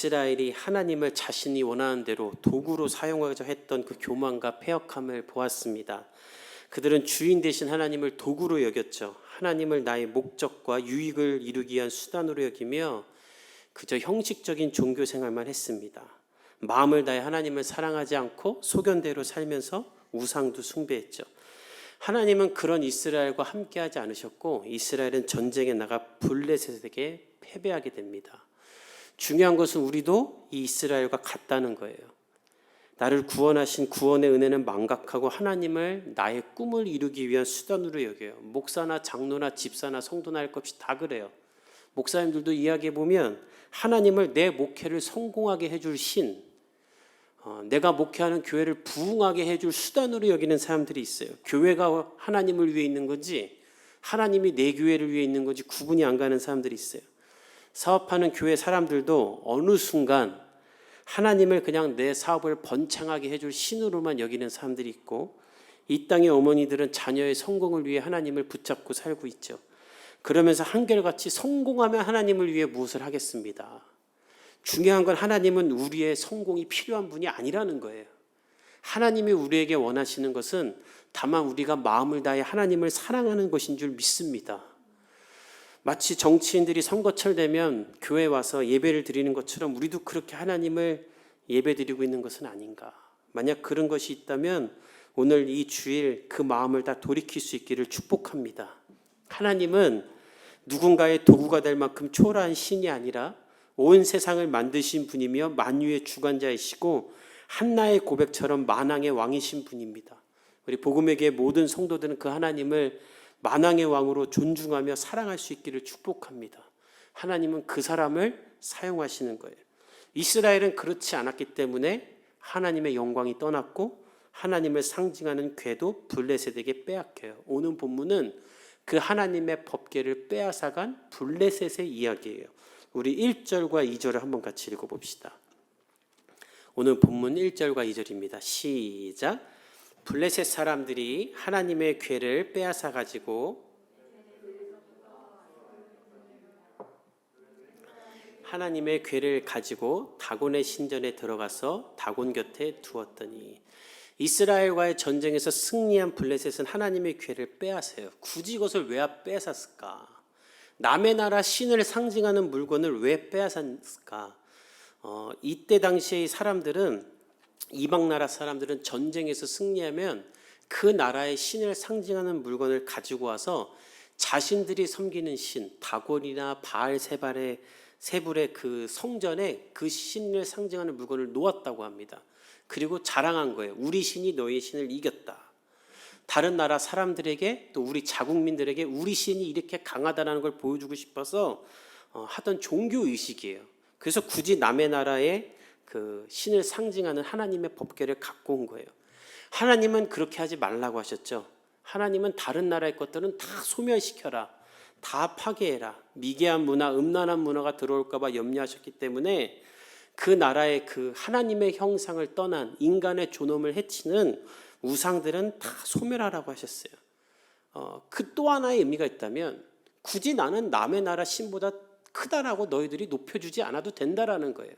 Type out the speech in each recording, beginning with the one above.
이스라엘이 하나님을 자신이 원하는 대로 도구로 사용하자 했던 그 교만과 패역함을 보았습니다. 그들은 주인 되신 하나님을 도구로 여겼죠. 하나님을 나의 목적과 유익을 이루기 위한 수단으로 여기며 그저 형식적인 종교 생활만 했습니다. 마음을 다해 하나님을 사랑하지 않고 소견대로 살면서 우상도 숭배했죠. 하나님은 그런 이스라엘과 함께하지 않으셨고 이스라엘은 전쟁에 나가 블레셋에게 패배하게 됩니다. 중요한 것은 우리도 이 이스라엘과 같다는 거예요. 나를 구원하신 구원의 은혜는 망각하고 하나님을 나의 꿈을 이루기 위한 수단으로 여겨요. 목사나 장로나 집사나 성도나 할 것 없이 다 그래요. 목사님들도 이야기해보면 하나님을 내 목회를 성공하게 해줄 신, 내가 목회하는 교회를 부흥하게 해줄 수단으로 여기는 사람들이 있어요. 교회가 하나님을 위해 있는 건지 하나님이 내 교회를 위해 있는 건지 구분이 안 가는 사람들이 있어요. 사업하는 교회 사람들도 어느 순간 하나님을 그냥 내 사업을 번창하게 해줄 신으로만 여기는 사람들이 있고, 이 땅의 어머니들은 자녀의 성공을 위해 하나님을 붙잡고 살고 있죠. 그러면서 한결같이 성공하면 하나님을 위해 무엇을 하겠습니다. 중요한 건 하나님은 우리의 성공이 필요한 분이 아니라는 거예요. 하나님이 우리에게 원하시는 것은 다만 우리가 마음을 다해 하나님을 사랑하는 것인 줄 믿습니다. 마치 정치인들이 선거철 되면 교회에 와서 예배를 드리는 것처럼 우리도 그렇게 하나님을 예배드리고 있는 것은 아닌가. 만약 그런 것이 있다면 오늘 이 주일 그 마음을 다 돌이킬 수 있기를 축복합니다. 하나님은 누군가의 도구가 될 만큼 초라한 신이 아니라 온 세상을 만드신 분이며 만유의 주관자이시고 한나의 고백처럼 만왕의 왕이신 분입니다. 우리 복음에게 모든 성도들은 그 하나님을 만왕의 왕으로 존중하며 사랑할 수 있기를 축복합니다. 하나님은 그 사람을 사용하시는 거예요. 이스라엘은 그렇지 않았기 때문에 하나님의 영광이 떠났고 하나님을 상징하는 궤도 블레셋에게 빼앗겨요. 오늘 본문은 그 하나님의 법궤를 빼앗아간 블레셋의 이야기예요. 우리 1절과 2절을 한번 같이 읽어봅시다. 오늘 본문 1절과 2절입니다. 시작. 블레셋 사람들이 하나님의 궤를 빼앗아 가지고 하나님의 궤를 가지고 다곤의 신전에 들어가서 다곤 곁에 두었더니, 이스라엘과의 전쟁에서 승리한 블레셋은 하나님의 궤를 빼앗아요. 굳이 이것을 왜 빼앗았을까? 남의 나라 신을 상징하는 물건을 왜 빼앗았을까? 이때 당시의 사람들은, 이방 나라 사람들은 전쟁에서 승리하면 그 나라의 신을 상징하는 물건을 가지고 와서 자신들이 섬기는 신, 다곤이나 바알 세불의 그 성전에 그 신을 상징하는 물건을 놓았다고 합니다. 그리고 자랑한 거예요. 우리 신이 너희 신을 이겼다. 다른 나라 사람들에게 또 우리 자국민들에게 우리 신이 이렇게 강하다는 걸 보여주고 싶어서 하던 종교의식이에요. 그래서 굳이 남의 나라의 그 신을 상징하는 하나님의 법궤를 갖고 온 거예요. 하나님은 그렇게 하지 말라고 하셨죠. 하나님은 다른 나라의 것들은 다 소멸시켜라, 다 파괴해라. 미개한 문화, 음란한 문화가 들어올까 봐 염려하셨기 때문에 그 나라의 그 하나님의 형상을 떠난 인간의 존엄을 해치는 우상들은 다 소멸하라고 하셨어요. 그 또 하나의 의미가 있다면, 굳이 나는 남의 나라 신보다 크다라고 너희들이 높여주지 않아도 된다라는 거예요.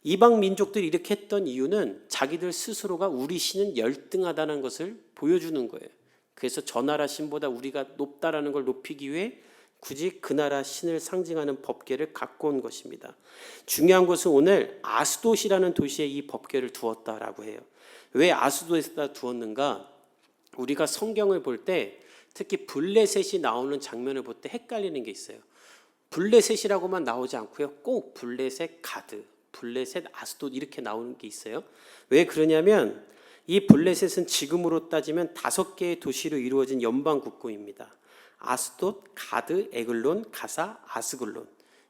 이방 민족들이 이렇게 했던 이유는 자기들 스스로가 우리 신은 열등하다는 것을 보여주는 거예요. 그래서 저 나라 신보다 우리가 높다라는 걸 높이기 위해 굳이 그 나라 신을 상징하는 법궤를 갖고 온 것입니다. 중요한 것은 오늘 아스돗이라는 도시에 이 법궤를 두었다라고 해요. 왜 아스돗에다 두었는가? 우리가 성경을 볼 때 특히 블레셋이 나오는 장면을 볼 때 헷갈리는 게 있어요. 블레셋이라고만 나오지 않고요, 꼭 블레셋 가드, 블레셋 아스돗 이렇게 나오는 게 있어요. 왜 그러냐면 이 블레셋은 지금으로 따지면 5개의 도시로 이루어진 연방 국고입니다. 아스돗, 가드, 에글론, 가사, 아스글론,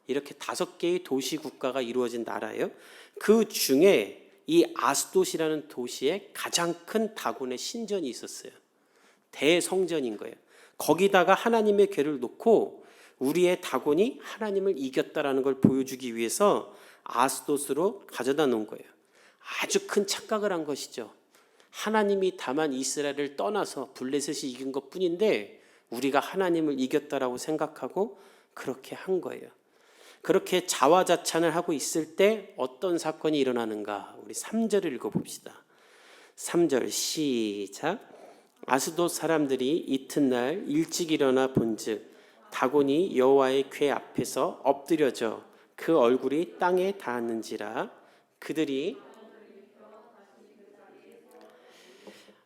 이렇게 5개의 도시 국가가 이루어진 나라예요. 그 중에 이 아스돗이라는 도시에 가장 큰 다곤의 신전이 있었어요. 대성전인 거예요. 거기다가 하나님의 궤를 놓고 우리의 다곤이 하나님을 이겼다라는 걸 보여주기 위해서 아스돗으로 가져다 놓은 거예요. 아주 큰 착각을 한 것이죠. 하나님이 다만 이스라엘을 떠나서 블레셋이 이긴 것뿐인데 우리가 하나님을 이겼다라고 생각하고 그렇게 한 거예요. 그렇게 자화자찬을 하고 있을 때 어떤 사건이 일어나는가? 우리 3절을 읽어봅시다. 3절 시작. 아스돗 사람들이 이튿날 일찍 일어나 본즉 다곤이 여호와의 궤 앞에서 엎드려져 그 얼굴이 땅에 닿았는지라. 그들이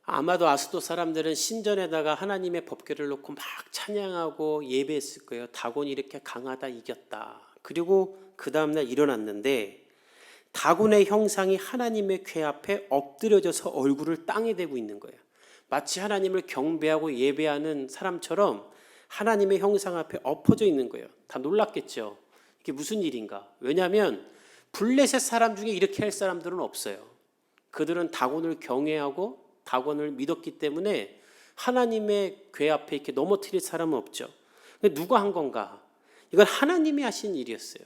아마도 아스돗 사람들은 신전에다가 하나님의 법궤를 놓고 막 찬양하고 예배했을 거예요. 다곤이 이렇게 강하다, 이겼다. 그리고 그 다음날 일어났는데 다곤의 형상이 하나님의 궤 앞에 엎드려져서 얼굴을 땅에 대고 있는 거예요. 마치 하나님을 경배하고 예배하는 사람처럼 하나님의 형상 앞에 엎어져 있는 거예요. 다 놀랐겠죠. 이게 무슨 일인가? 왜냐하면 블레셋 사람 중에 이렇게 할 사람들은 없어요. 그들은 다곤을 경외하고 다곤을 믿었기 때문에 하나님의 궤 앞에 이렇게 넘어뜨릴 사람은 없죠. 근데 누가 한 건가? 이건 하나님이 하신 일이었어요.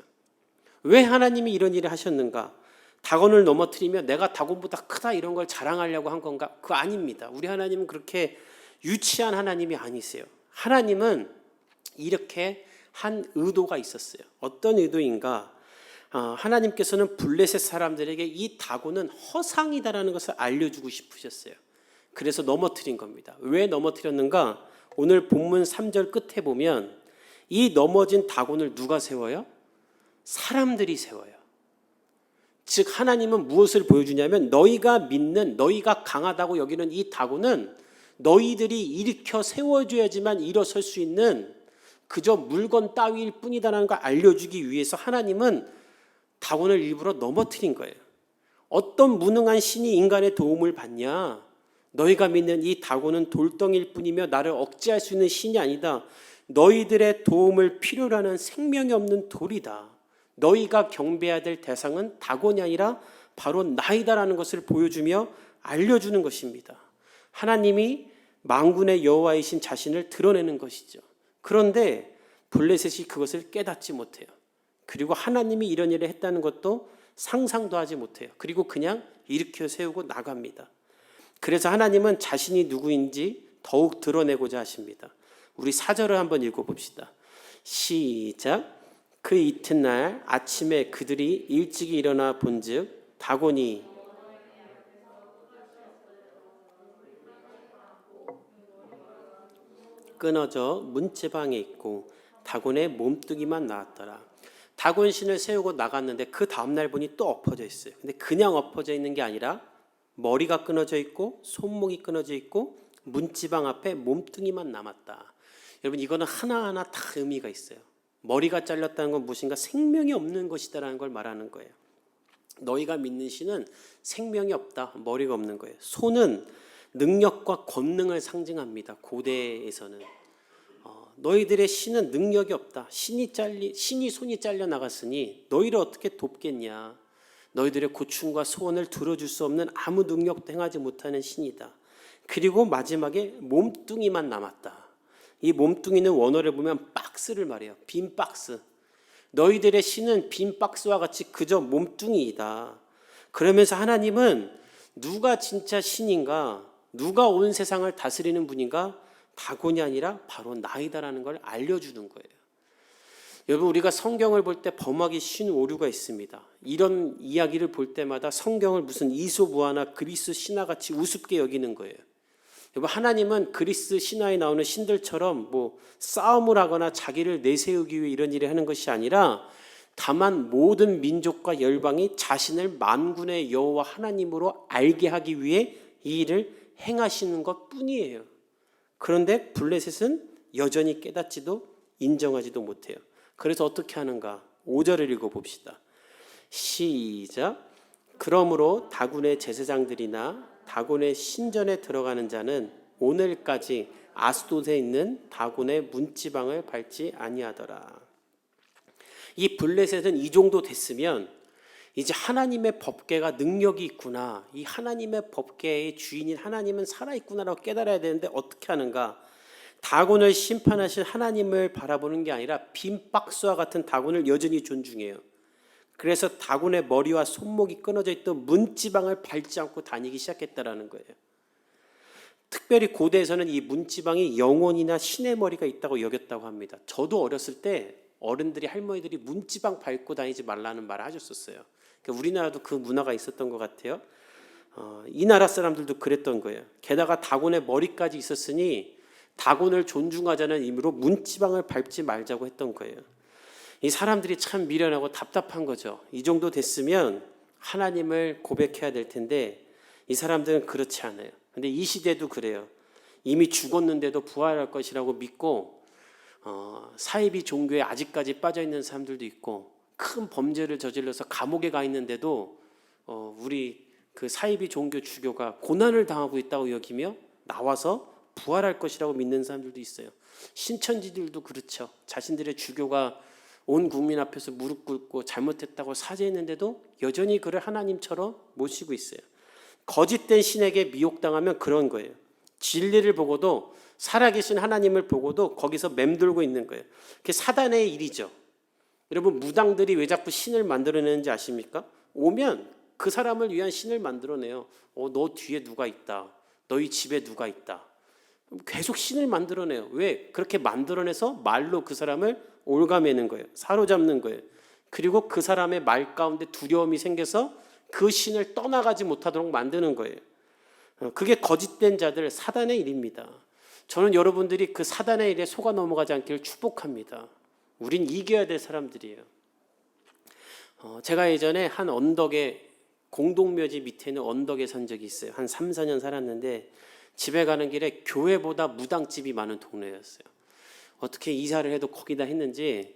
왜 하나님이 이런 일을 하셨는가? 다곤을 넘어뜨리면 내가 다곤보다 크다 이런 걸 자랑하려고 한 건가? 그거 아닙니다. 우리 하나님은 그렇게 유치한 하나님이 아니세요. 하나님은 이렇게 한 의도가 있었어요. 어떤 의도인가? 하나님께서는 블레셋 사람들에게 이 다곤은 허상이다라는 것을 알려주고 싶으셨어요. 그래서 넘어뜨린 겁니다. 왜 넘어뜨렸는가? 오늘 본문 3절 끝에 보면 이 넘어진 다곤을 누가 세워요? 사람들이 세워요. 즉 하나님은 무엇을 보여주냐면 너희가 믿는, 너희가 강하다고 여기는 이 다곤은 너희들이 일으켜 세워줘야지만 일어설 수 있는 그저 물건 따위일 뿐이다라는 걸 알려주기 위해서 하나님은 다곤을 일부러 넘어뜨린 거예요. 어떤 무능한 신이 인간의 도움을 받냐? 너희가 믿는 이 다곤은 돌덩이일 뿐이며 나를 억제할 수 있는 신이 아니다. 너희들의 도움을 필요로 하는 생명이 없는 돌이다. 너희가 경배해야 될 대상은 다곤이 아니라 바로 나이다라는 것을 보여주며 알려주는 것입니다. 하나님이 만군의 여호와이신 자신을 드러내는 것이죠. 그런데 블레셋이 그것을 깨닫지 못해요. 그리고 하나님이 이런 일을 했다는 것도 상상도 하지 못해요. 그리고 그냥 일으켜 세우고 나갑니다. 그래서 하나님은 자신이 누구인지 더욱 드러내고자 하십니다. 우리 4절을 한번 읽어봅시다. 시작. 그 이튿날 아침에 그들이 일찍 일어나 본즉 다곤이 끊어져 문지방에 있고 다곤의 몸뚱이만 나왔더라. 다곤 신을 세우고 나갔는데 그 다음날 보니 또 엎어져 있어요. 근데 그냥 엎어져 있는 게 아니라 머리가 끊어져 있고 손목이 끊어져 있고 문지방 앞에 몸뚱이만 남았다. 여러분 이거는 하나하나 다 의미가 있어요. 머리가 잘렸다는 건 무엇인가 생명이 없는 것이다라는 걸 말하는 거예요. 너희가 믿는 신은 생명이 없다, 머리가 없는 거예요. 손은 능력과 권능을 상징합니다. 고대에서는 너희들의 신은 능력이 없다. 신이 손이 잘려 나갔으니 너희를 어떻게 돕겠냐. 너희들의 고충과 소원을 들어줄 수 없는 아무 능력도 행하지 못하는 신이다. 그리고 마지막에 몸뚱이만 남았다. 이 몸뚱이는 원어를 보면 박스를 말해요. 빈 박스. 너희들의 신은 빈 박스와 같이 그저 몸뚱이이다. 그러면서 하나님은 누가 진짜 신인가, 누가 온 세상을 다스리는 분인가, 다곤이 아니라 바로 나이다라는 걸 알려주는 거예요. 여러분 우리가 성경을 볼 때 범하기 쉬운 오류가 있습니다. 이런 이야기를 볼 때마다 성경을 무슨 이솝우화나 그리스 신화같이 우습게 여기는 거예요. 여러분 하나님은 그리스 신화에 나오는 신들처럼 뭐 싸움을 하거나 자기를 내세우기 위해 이런 일을 하는 것이 아니라 다만 모든 민족과 열방이 자신을 만군의 여호와 하나님으로 알게 하기 위해 이 일을 행하시는 것 뿐이에요. 그런데 블레셋은 여전히 깨닫지도 인정하지도 못해요. 그래서 어떻게 하는가? 5절을 읽어봅시다. 시작. 그러므로 다곤의 제사장들이나 다곤의 신전에 들어가는 자는 오늘까지 아스돗에 있는 다곤의 문지방을 밟지 아니하더라. 이 블레셋은 이 정도 됐으면 이제 하나님의 법궤가 능력이 있구나, 이 하나님의 법궤의 주인인 하나님은 살아있구나라고 깨달아야 되는데 어떻게 하는가? 다곤을 심판하신 하나님을 바라보는 게 아니라 빈 박스와 같은 다곤을 여전히 존중해요. 그래서 다곤의 머리와 손목이 끊어져 있던 문지방을 밟지 않고 다니기 시작했다라는 거예요. 특별히 고대에서는 이 문지방이 영혼이나 신의 머리가 있다고 여겼다고 합니다. 저도 어렸을 때 어른들이 할머니들이 문지방 밟고 다니지 말라는 말을 하셨었어요. 그러니까 우리나라도 그 문화가 있었던 것 같아요. 이 나라 사람들도 그랬던 거예요. 게다가 다곤의 머리까지 있었으니 다곤을 존중하자는 의미로 문지방을 밟지 말자고 했던 거예요. 이 사람들이 참 미련하고 답답한 거죠. 이 정도 됐으면 하나님을 고백해야 될 텐데 이 사람들은 그렇지 않아요. 근데 이 시대도 그래요. 이미 죽었는데도 부활할 것이라고 믿고 사이비 종교에 아직까지 빠져있는 사람들도 있고 큰 범죄를 저질러서 감옥에 가 있는데도 우리 그 사이비 종교 주교가 고난을 당하고 있다고 여기며 나와서 부활할 것이라고 믿는 사람들도 있어요. 신천지들도 그렇죠. 자신들의 주교가 온 국민 앞에서 무릎 꿇고 잘못했다고 사죄했는데도 여전히 그를 하나님처럼 모시고 있어요. 거짓된 신에게 미혹당하면 그런 거예요. 진리를 보고도 살아계신 하나님을 보고도 거기서 맴돌고 있는 거예요. 그게 사단의 일이죠. 여러분 무당들이 왜 자꾸 신을 만들어내는지 아십니까? 오면 그 사람을 위한 신을 만들어내요. 너 뒤에 누가 있다. 너희 집에 누가 있다. 계속 신을 만들어내요. 왜? 그렇게 만들어내서 말로 그 사람을 올가매는 거예요. 사로잡는 거예요. 그리고 그 사람의 말 가운데 두려움이 생겨서 그 신을 떠나가지 못하도록 만드는 거예요. 그게 거짓된 자들 사단의 일입니다. 저는 여러분들이 그 사단의 일에 속아 넘어가지 않기를 축복합니다. 우린 이겨야 될 사람들이에요. 제가 예전에 한 언덕에 공동묘지 밑에 있는 언덕에 산 적이 있어요. 한 3, 4년 살았는데 집에 가는 길에 교회보다 무당집이 많은 동네였어요. 어떻게 이사를 해도 거기다 했는지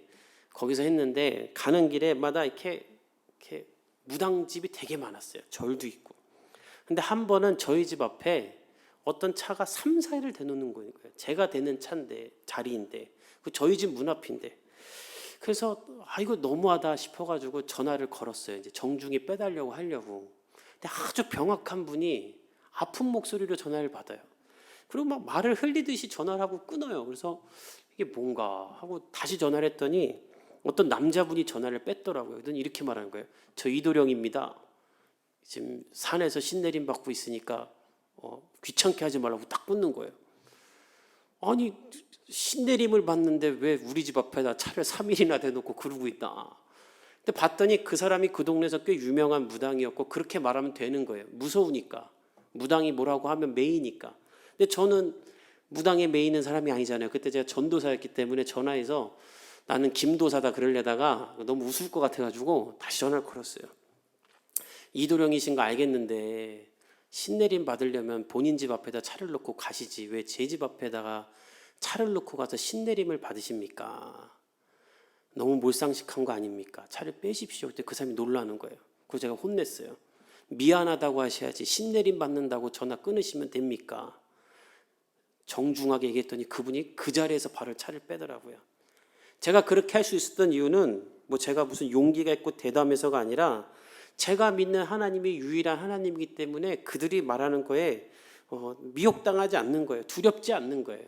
거기서 했는데 가는 길에마다 이렇게 무당집이 되게 많았어요. 절도 있고. 근데 한 번은 저희 집 앞에 어떤 차가 3, 4일을 대놓는 거예요. 제가 대는 차인데 자리인데 저희 집 문 앞인데 그래서 이거 너무하다 싶어가지고 전화를 걸었어요. 이제 정중히 빼달라고 하려고. 근데 아주 병약한 분이 아픈 목소리로 전화를 받아요. 그리고 막 말을 흘리듯이 전화를 하고 끊어요. 그래서 이게 뭔가 하고 다시 전화를 했더니 어떤 남자분이 전화를 뺐더라고요. 그랬더니 이렇게 말하는 거예요. 저 이도령입니다. 지금 산에서 신내림 받고 있으니까 귀찮게 하지 말라고 딱 끊는 거예요. 아니 신내림을 받는데 왜 우리 집 앞에다 차를 3일이나 대놓고 그러고 있다. 근데 봤더니 그 사람이 그 동네에서 꽤 유명한 무당이었고 그렇게 말하면 되는 거예요. 무서우니까. 무당이 뭐라고 하면 매이니까. 근데 저는 무당에 매이는 사람이 아니잖아요. 그때 제가 전도사였기 때문에 전화해서 나는 김도사다 그러려다가 너무 웃을 것 같아가지고 다시 전화를 걸었어요. 이도령이신 거 알겠는데 신내림 받으려면 본인 집 앞에다 차를 놓고 가시지 왜 제 집 앞에다가 차를 놓고 가서 신내림을 받으십니까? 너무 몰상식한 거 아닙니까? 차를 빼십시오. 그때 그 사람이 놀라는 거예요. 그래서 제가 혼냈어요. 미안하다고 하셔야지 신내림 받는다고 전화 끊으시면 됩니까? 정중하게 얘기했더니 그분이 그 자리에서 바로 차를 빼더라고요. 제가 그렇게 할 수 있었던 이유는 제가 무슨 용기가 있고 대담해서가 아니라 제가 믿는 하나님이 유일한 하나님이기 때문에 그들이 말하는 거에 미혹당하지 않는 거예요. 두렵지 않는 거예요.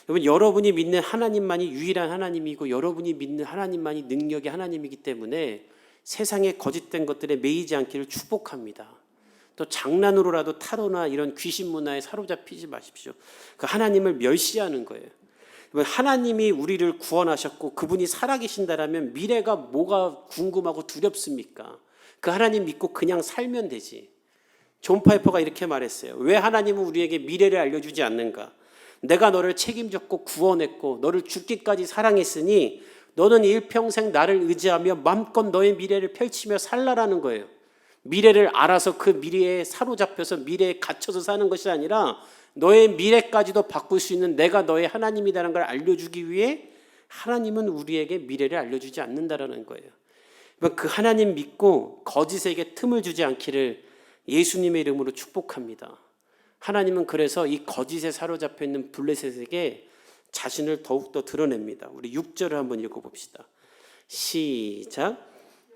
여러분이 믿는 하나님만이 유일한 하나님이고 여러분이 믿는 하나님만이 능력의 하나님이기 때문에 세상의 거짓된 것들에 매이지 않기를 축복합니다. 또 장난으로라도 타로나 이런 귀신 문화에 사로잡히지 마십시오. 그 하나님을 멸시하는 거예요. 하나님이 우리를 구원하셨고 그분이 살아계신다라면 미래가 뭐가 궁금하고 두렵습니까? 그 하나님 믿고 그냥 살면 되지. 존 파이퍼가 이렇게 말했어요. 왜 하나님은 우리에게 미래를 알려주지 않는가? 내가 너를 책임졌고 구원했고 너를 죽기까지 사랑했으니 너는 일평생 나를 의지하며 마음껏 너의 미래를 펼치며 살라라는 거예요. 미래를 알아서 그 미래에 사로잡혀서 미래에 갇혀서 사는 것이 아니라 너의 미래까지도 바꿀 수 있는 내가 너의 하나님이라는 걸 알려주기 위해 하나님은 우리에게 미래를 알려주지 않는다라는 거예요. 그 하나님 믿고 거짓에게 틈을 주지 않기를 예수님의 이름으로 축복합니다. 하나님은 그래서 이 거짓에 사로잡혀 있는 블레셋에게 자신을 더욱더 드러냅니다. 우리 6절을 한번 읽어봅시다. 시작.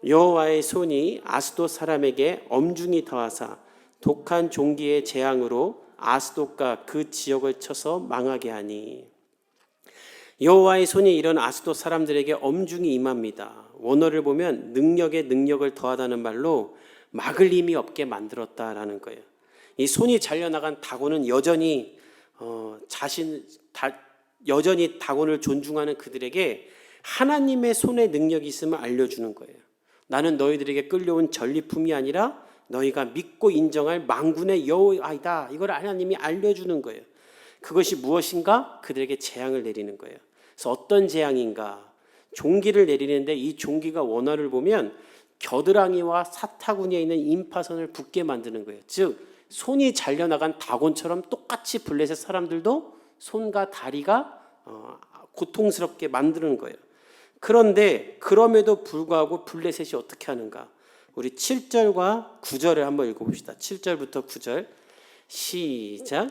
여호와의 손이 아스돗 사람에게 엄중히 더하사 독한 종기의 재앙으로 아스돗과 그 지역을 쳐서 망하게 하니. 여호와의 손이 이런 아스돗 사람들에게 엄중히 임합니다. 원어를 보면 능력에 능력을 더하다는 말로 막을 힘이 없게 만들었다라는 거예요. 이 손이 잘려나간 다곤은 여전히 다곤을 존중하는 그들에게 하나님의 손에 능력이 있음을 알려주는 거예요. 나는 너희들에게 끌려온 전리품이 아니라 너희가 믿고 인정할 만군의 여호와이다. 이걸 하나님이 알려주는 거예요. 그것이 무엇인가? 그들에게 재앙을 내리는 거예요. 그래서 어떤 재앙인가? 종기를 내리는데 이 종기가 원어를 보면 겨드랑이와 사타구니에 있는 임파선을 붓게 만드는 거예요. 즉 손이 잘려나간 다곤처럼 똑같이 블레셋 사람들도 손과 다리가 고통스럽게 만드는 거예요. 그런데 그럼에도 불구하고 블레셋이 어떻게 하는가? 우리 7절과 9절을 한번 읽어봅시다. 7절부터 9절 시작.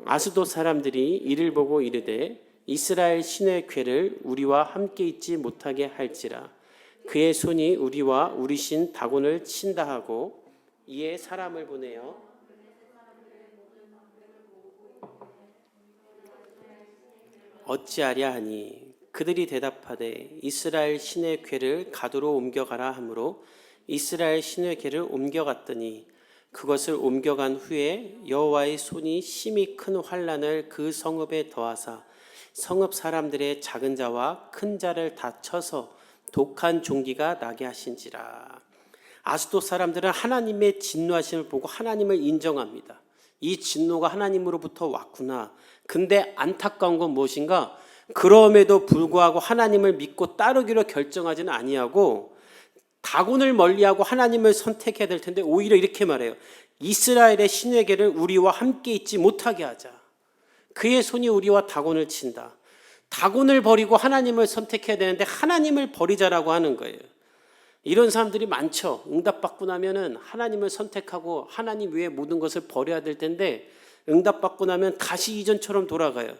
아스돗 사람들이 이를 보고 이르되 이스라엘 신의 궤를 우리와 함께 있지 못하게 할지라. 그의 손이 우리와 우리 신 다곤을 친다 하고 이에 사람을 보내어 어찌하랴 하니 그들이 대답하되 이스라엘 신의 궤를 가도로 옮겨가라 하므로 이스라엘 신의 궤를 옮겨갔더니 그것을 옮겨간 후에 여호와의 손이 심히 큰 환난을 그 성읍에 더하사 성읍 사람들의 작은 자와 큰 자를 다 쳐서 독한 종기가 나게 하신지라. 아스돗 사람들은 하나님의 진노하심을 보고 하나님을 인정합니다. 이 진노가 하나님으로부터 왔구나. 근데 안타까운 건 무엇인가? 그럼에도 불구하고 하나님을 믿고 따르기로 결정하지는 아니하고 다곤을 멀리하고 하나님을 선택해야 될 텐데 오히려 이렇게 말해요. 이스라엘의 신의 궤를 우리와 함께 있지 못하게 하자. 그의 손이 우리와 다곤을 친다. 다곤을 버리고 하나님을 선택해야 되는데 하나님을 버리자라고 하는 거예요. 이런 사람들이 많죠. 응답받고 나면은 하나님을 선택하고 하나님 외에 모든 것을 버려야 될 텐데 응답받고 나면 다시 이전처럼 돌아가요.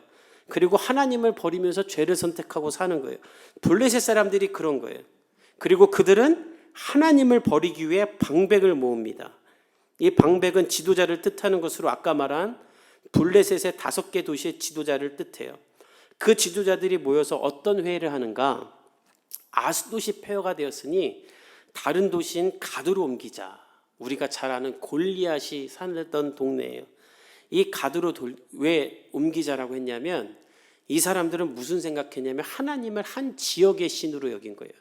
그리고 하나님을 버리면서 죄를 선택하고 사는 거예요. 블레셋 사람들이 그런 거예요. 그리고 그들은 하나님을 버리기 위해 방백을 모읍니다. 이 방백은 지도자를 뜻하는 것으로 아까 말한 블레셋의 5개 도시의 지도자를 뜻해요. 그 지도자들이 모여서 어떤 회의를 하는가? 아스돗이 폐허가 되었으니 다른 도시인 가드로 옮기자. 우리가 잘 아는 골리앗이 살던 동네예요. 이 가드로 왜 옮기자라고 했냐면 이 사람들은 무슨 생각했냐면 하나님을 한 지역의 신으로 여긴 거예요.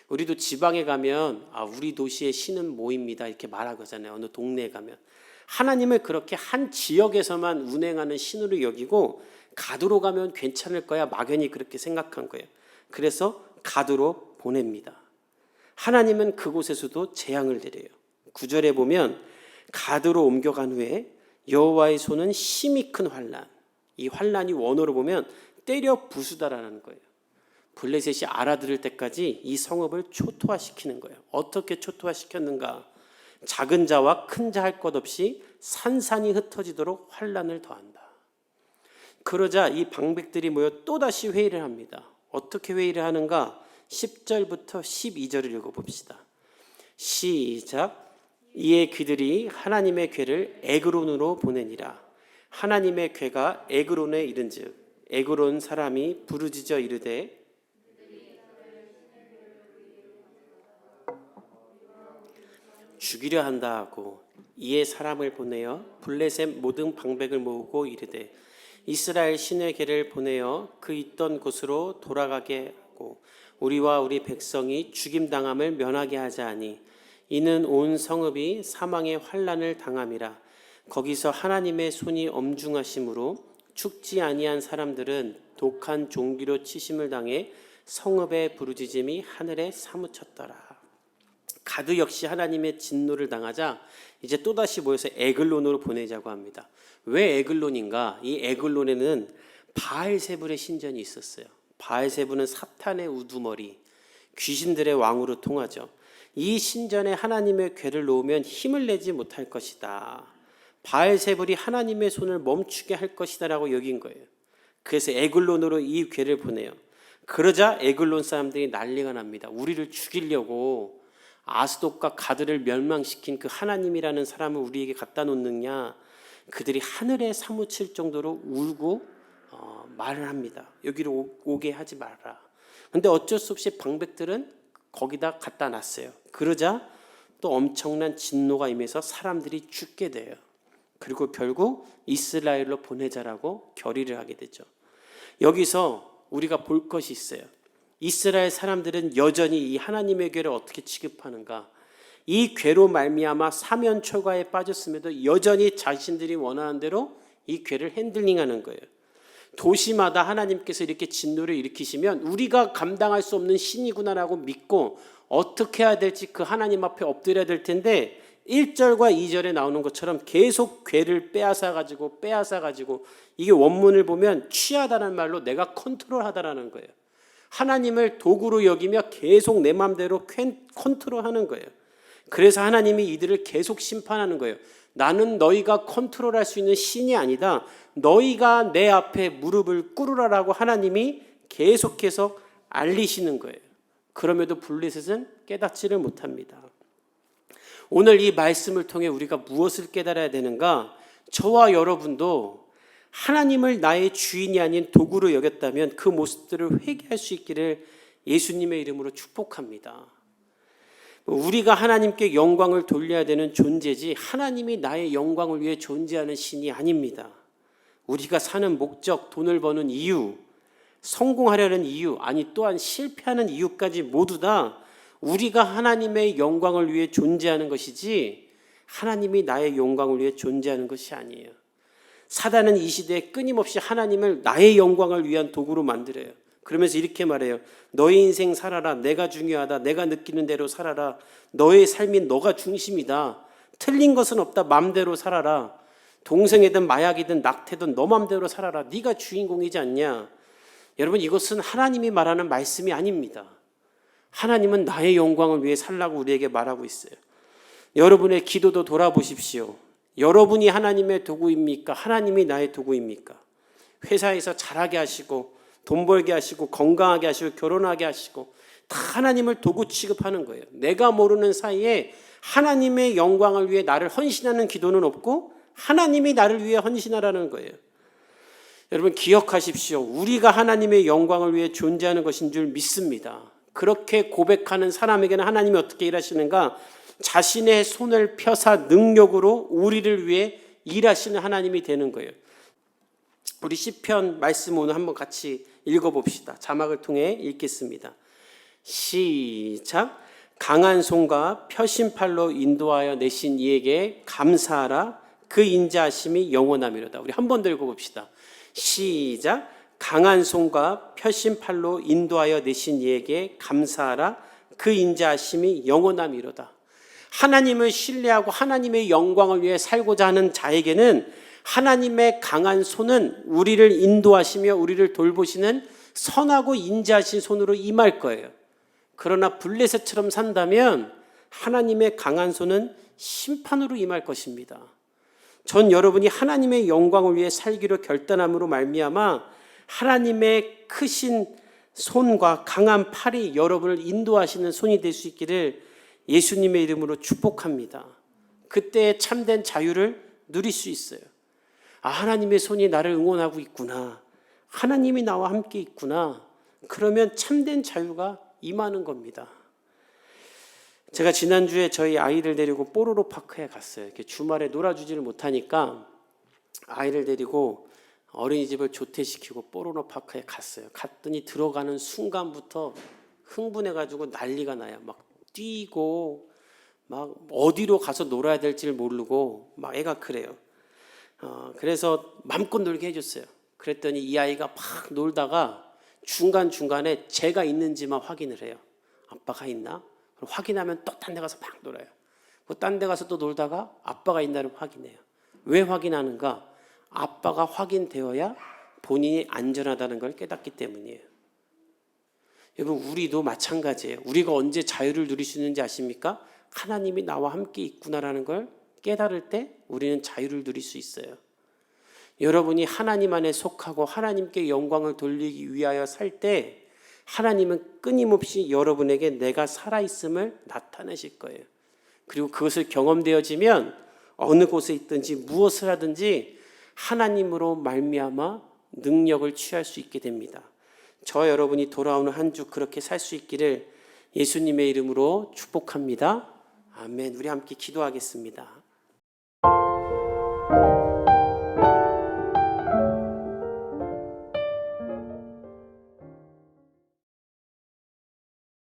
우리도 지방에 가면 우리 도시의 신은 뭐입니다 이렇게 말하잖아요. 어느 동네에 가면 하나님을 그렇게 한 지역에서만 운행하는 신으로 여기고 가드로 가면 괜찮을 거야 막연히 그렇게 생각한 거예요. 그래서 가드로 보냅니다. 하나님은 그곳에서도 재앙을 내려요. 9절에 보면 가드로 옮겨간 후에 여호와의 손은 심히 큰 환난, 이 환난이 원어로 보면 때려 부수다라는 거예요. 블레셋이 알아들을 때까지 이 성읍을 초토화시키는 거예요. 어떻게 초토화시켰는가? 작은 자와 큰 자 할 것 없이 산산이 흩어지도록 환난을 더한다. 그러자 이 방백들이 모여 또다시 회의를 합니다. 어떻게 회의를 하는가? 10절부터 12절을 읽어봅시다. 시작. 이에 그들이 하나님의 궤를 에그론으로 보내니라. 하나님의 궤가 에그론에 이른즉 에그론 사람이 부르짖어 이르되 죽이려 한다 하고 이에 사람을 보내어 블레셋 모든 방백을 모으고 이르되 이스라엘 신의 궤를 보내어 그 있던 곳으로 돌아가게 하고 우리와 우리 백성이 죽임당함을 면하게 하자 하니 이는 온 성읍이 사망의 환난을 당함이라. 거기서 하나님의 손이 엄중하심으로 죽지 아니한 사람들은 독한 종기로 치심을 당해 성읍의 부르짖음이 하늘에 사무쳤더라. 가드 역시 하나님의 진노를 당하자 이제 또다시 모여서 에글론으로 보내자고 합니다. 왜 에글론인가? 이 에글론에는 바알세불의 신전이 있었어요. 바알세불은 사탄의 우두머리, 귀신들의 왕으로 통하죠. 이 신전에 하나님의 궤를 놓으면 힘을 내지 못할 것이다. 바알세불이 하나님의 손을 멈추게 할 것이다 라고 여긴 거예요. 그래서 에글론으로 이 궤를 보내요. 그러자 에글론 사람들이 난리가 납니다. 우리를 죽이려고 아스돗과 가드를 멸망시킨 그 하나님이라는 사람을 우리에게 갖다 놓느냐. 그들이 하늘에 사무칠 정도로 울고 말을 합니다. 여기로 오게 하지 말라. 근데 어쩔 수 없이 방백들은 거기다 갖다 놨어요. 그러자 또 엄청난 진노가 임해서 사람들이 죽게 돼요. 그리고 결국 이스라엘로 보내자라고 결의를 하게 되죠. 여기서 우리가 볼 것이 있어요. 이스라엘 사람들은 여전히 이 하나님의 괴를 어떻게 취급하는가? 이 괴로 말미암아 사면 초가에 빠졌음에도 여전히 자신들이 원하는 대로 이 괴를 핸들링하는 거예요. 도시마다 하나님께서 이렇게 진노를 일으키시면 우리가 감당할 수 없는 신이구나라고 믿고 어떻게 해야 될지 그 하나님 앞에 엎드려야 될 텐데 1절과 2절에 나오는 것처럼 계속 괴를 빼앗아 가지고 이게 원문을 보면 취하다는 말로 내가 컨트롤하다라는 거예요. 하나님을 도구로 여기며 계속 내 마음대로 컨트롤하는 거예요. 그래서 하나님이 이들을 계속 심판하는 거예요. 나는 너희가 컨트롤할 수 있는 신이 아니다. 너희가 내 앞에 무릎을 꿇으라라고 하나님이 계속해서 알리시는 거예요. 그럼에도 블레셋은 깨닫지를 못합니다. 오늘 이 말씀을 통해 우리가 무엇을 깨달아야 되는가? 저와 여러분도 하나님을 나의 주인이 아닌 도구로 여겼다면 그 모습들을 회개할 수 있기를 예수님의 이름으로 축복합니다. 우리가 하나님께 영광을 돌려야 되는 존재지 하나님이 나의 영광을 위해 존재하는 신이 아닙니다. 우리가 사는 목적, 돈을 버는 이유, 성공하려는 이유, 아니 또한 실패하는 이유까지 모두 다 우리가 하나님의 영광을 위해 존재하는 것이지 하나님이 나의 영광을 위해 존재하는 것이 아니에요. 사단은 이 시대에 끊임없이 하나님을 나의 영광을 위한 도구로 만들어요. 그러면서 이렇게 말해요. 너의 인생 살아라. 내가 중요하다. 내가 느끼는 대로 살아라. 너의 삶이 너가 중심이다. 틀린 것은 없다. 맘대로 살아라. 동성애든 마약이든 낙태든 너 맘대로 살아라. 네가 주인공이지 않냐. 여러분 이것은 하나님이 말하는 말씀이 아닙니다. 하나님은 나의 영광을 위해 살라고 우리에게 말하고 있어요. 여러분의 기도도 돌아보십시오. 여러분이 하나님의 도구입니까? 하나님이 나의 도구입니까? 회사에서 잘하게 하시고 돈 벌게 하시고 건강하게 하시고 결혼하게 하시고 다 하나님을 도구 취급하는 거예요. 내가 모르는 사이에 하나님의 영광을 위해 나를 헌신하는 기도는 없고 하나님이 나를 위해 헌신하라는 거예요. 여러분 기억하십시오. 우리가 하나님의 영광을 위해 존재하는 것인 줄 믿습니다. 그렇게 고백하는 사람에게는 하나님이 어떻게 일하시는가? 자신의 손을 펴사 능력으로 우리를 위해 일하시는 하나님이 되는 거예요. 우리 시편 말씀 오늘 한번 같이 읽어봅시다. 자막을 통해 읽겠습니다. 시작. 강한 손과 펴신 팔로 인도하여 내신 이에게 감사하라. 그 인자하심이 영원하미로다. 우리 한 번 더 읽어봅시다. 시작. 강한 손과 펴신 팔로 인도하여 내신 이에게 감사하라. 그 인자하심이 영원하미로다. 하나님을 신뢰하고 하나님의 영광을 위해 살고자 하는 자에게는 하나님의 강한 손은 우리를 인도하시며 우리를 돌보시는 선하고 인자하신 손으로 임할 거예요. 그러나 블레셋처럼 산다면 하나님의 강한 손은 심판으로 임할 것입니다. 전 여러분이 하나님의 영광을 위해 살기로 결단함으로 말미암아 하나님의 크신 손과 강한 팔이 여러분을 인도하시는 손이 될 수 있기를 예수님의 이름으로 축복합니다. 그때 참된 자유를 누릴 수 있어요. 아, 하나님의 손이 나를 응원하고 있구나. 하나님이 나와 함께 있구나. 그러면 참된 자유가 임하는 겁니다. 제가 지난주에 저희 아이를 데리고 뽀로로 파크에 갔어요. 이렇게 주말에 놀아주지를 못하니까 아이를 데리고 어린이집을 조퇴시키고 뽀로로 파크에 갔어요. 갔더니 들어가는 순간부터 흥분해가지고 난리가 나요. 막 뛰고 막 어디로 가서 놀아야 될지를 모르고 막 애가 그래요. 그래서 맘껏 놀게 해줬어요. 그랬더니 이 아이가 막 놀다가 중간중간에 제가 있는지만 확인을 해요. 아빠가 있나? 확인하면 또 딴 데 가서 막 놀아요. 딴 데 가서 또 놀다가 아빠가 있나를 확인해요. 왜 확인하는가? 아빠가 확인되어야 본인이 안전하다는 걸 깨닫기 때문이에요. 여러분 우리도 마찬가지예요. 우리가 언제 자유를 누릴 수 있는지 아십니까? 하나님이 나와 함께 있구나라는 걸 깨달을 때 우리는 자유를 누릴 수 있어요. 여러분이 하나님 안에 속하고 하나님께 영광을 돌리기 위하여 살 때 하나님은 끊임없이 여러분에게 내가 살아있음을 나타내실 거예요. 그리고 그것을 경험되어지면 어느 곳에 있든지 무엇을 하든지 하나님으로 말미암아 능력을 취할 수 있게 됩니다. 저 여러분이 돌아오는 한 주 그렇게 살 수 있기를 예수님의 이름으로 축복합니다. 아멘. 우리 함께 기도하겠습니다.